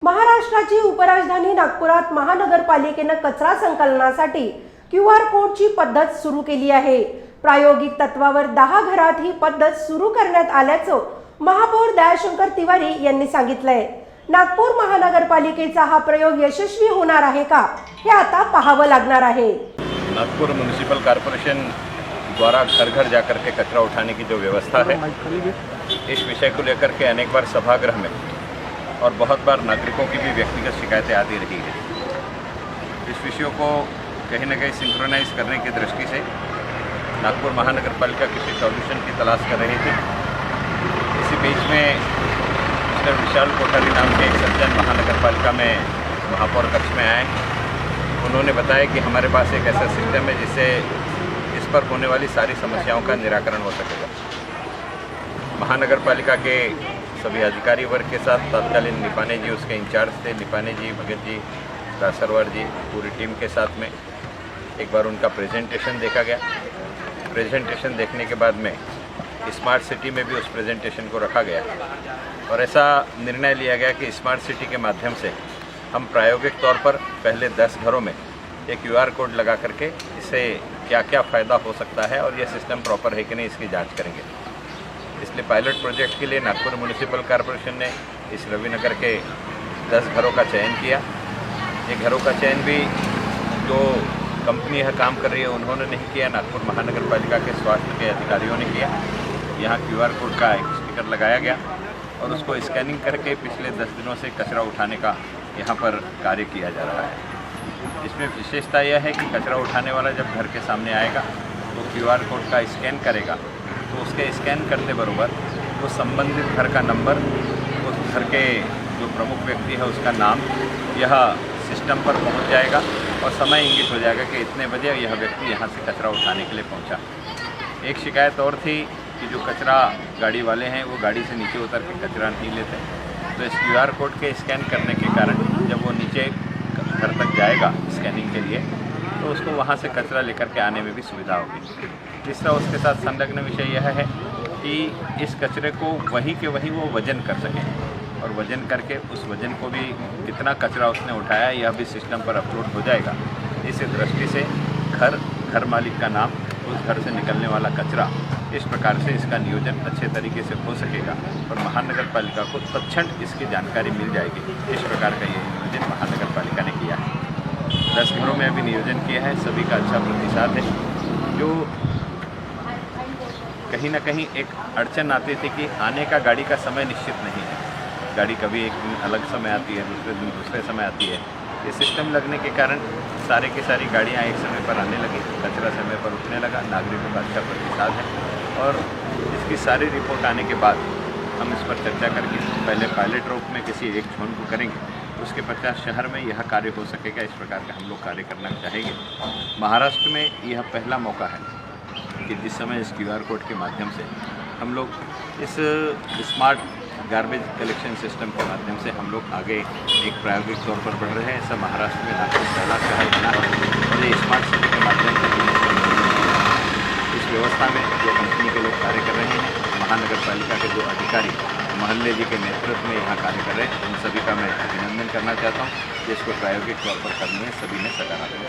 महाराष्ट्राची उपराजधानी नागपुरात महानगरपालिकेने कचरा संकलनासाठी QR कोडची पद्धत सुरू केली आहे। प्रायोगिक तत्वावर 10 घरात ही पद्धत सुरू करण्यात आल्याचं महापौर दयाशंकर तिवारी यांनी सांगितलंय। नागपूर महानगरपालिकेचा हा प्रयोग यशस्वी होणार आहे का, हे आता पाहावं लागणार आहे। नागपुर म्युनिसिपल कॉर्पोरेशन द्वारा घर घर जाकर के कचरा उठाने की जो व्यवस्था है, इस विषय को लेकर के अनेक बार सभागृह में और बहुत बार नागरिकों की भी व्यक्तिगत शिकायतें आती रही है। इस विषयों को कहीं न कहीं सिंक्रोनाइज करने की दृष्टि से नागपुर महानगरपालिका किसी सॉल्यूशन की तलाश कर रही थी। इसी बीच में मिस्टर विशाल कोठारी नाम के एक सज्जन महानगरपालिका में महापौर कक्ष में आए। उन्होंने बताया कि हमारे पास एक ऐसा सिस्टम है जिससे इस पर होने वाली सारी समस्याओं का निराकरण हो सकेगा। महानगरपालिका के सभी अधिकारी वर्ग के साथ तत्कालीन निपाने जी उसके इंचार्ज थे, निपाने जी, भगत जी, रासरवार जी, पूरी टीम के साथ में एक बार उनका प्रेजेंटेशन देखा गया। प्रेजेंटेशन देखने के बाद में स्मार्ट सिटी में भी उस प्रेजेंटेशन को रखा गया और ऐसा निर्णय लिया गया कि स्मार्ट सिटी के माध्यम से हम प्रायोगिक तौर पर पहले 10 घरों में एक QR कोड लगा करके इससे क्या क्या फ़ायदा हो सकता है और यह सिस्टम प्रॉपर है कि नहीं, इसकी जांच करेंगे। इसलिए पायलट प्रोजेक्ट के लिए नागपुर म्युनिसिपल कॉर्पोरेशन ने इस रविनगर के 10 घरों का चयन किया। ये घरों का चयन भी जो कंपनी यह काम कर रही है उन्होंने नहीं किया, नागपुर महानगरपालिका के स्वास्थ्य के अधिकारियों ने किया। यहाँ QR कोड का एक स्टिकर लगाया गया और उसको स्कैनिंग करके पिछले 10 दिनों से कचरा उठाने का यहाँ पर कार्य किया जा रहा है। इसमें विशेषता यह है कि कचरा उठाने वाला जब घर के सामने आएगा तो QR कोड का स्कैन करेगा, तो उसके स्कैन करते बरोबर वो संबंधित घर का नंबर, उस घर के जो प्रमुख व्यक्ति है उसका नाम, यह सिस्टम पर पहुंच जाएगा और समय इंगित हो जाएगा कि इतने बजे यह व्यक्ति यहाँ से कचरा उठाने के लिए पहुंचा। एक शिकायत और थी कि जो कचरा गाड़ी वाले हैं वो गाड़ी से नीचे उतर के कचरा नहीं लेते, तो इस QR कोड के स्कैन करने के कारण जब वो नीचे घर तक जाएगा स्कैनिंग के लिए तो उसको वहाँ से कचरा लेकर के आने में भी सुविधा होगी। तीसरा उसके साथ संलग्न विषय यह है कि इस कचरे को वहीं के वहीं वो वजन कर सकें और वजन करके उस वजन को भी कितना कचरा उसने उठाया यह भी सिस्टम पर अपलोड हो जाएगा। इस दृष्टि से घर मालिक का नाम, उस घर से निकलने वाला कचरा, इस प्रकार से इसका नियोजन अच्छे तरीके से हो सकेगा और महानगरपालिका को तत्क्षण इसकी जानकारी मिल जाएगी। इस प्रकार का ये नियोजन महानगरपालिका ने किया है। 10 घरों में अभी नियोजन किया है, सभी का अच्छा प्रतिसाद है। जो कहीं ना कहीं एक अड़चन आती थी कि आने का गाड़ी का समय निश्चित नहीं है, गाड़ी कभी एक दिन अलग समय आती है, दूसरे दिन दूसरे समय आती है। ये सिस्टम लगने के कारण सारे की सारी गाड़ियाँ एक समय पर आने लगी, कचरा समय पर उठने लगा, नागरिकों का अच्छा प्रतिसाद है और इसकी सारी रिपोर्ट आने के बाद हम इस पर चर्चा करके पहले पायलट रूप में किसी एक जोन को करेंगे, उसके पश्चात शहर में यह कार्य हो सकेगा। इस प्रकार का हम लोग कार्य करना चाहेंगे। महाराष्ट्र में यह पहला मौका है कि जिस समय इस QR कोड के माध्यम से हम लोग इस स्मार्ट गार्बेज कलेक्शन सिस्टम के माध्यम से हम लोग आगे एक प्रायोगिक तौर पर बढ़ रहे हैं। ऐसा महाराष्ट्र में नागपुर पहला शहर बना है और ये स्मार्ट सिटी के माध्यम से इस व्यवस्था में जो कंपनी के लोग कार्य कर रहे हैं, महानगरपालिका के जो अधिकारी मोहल्ले जी के नेतृत्व में यहाँ कार्य कर रहे हैं, उन सभी का मैं अभिनंदन करना चाहता हूँ। इसको प्रायोगिक तौर पर करने में सभी ने सकारात्मक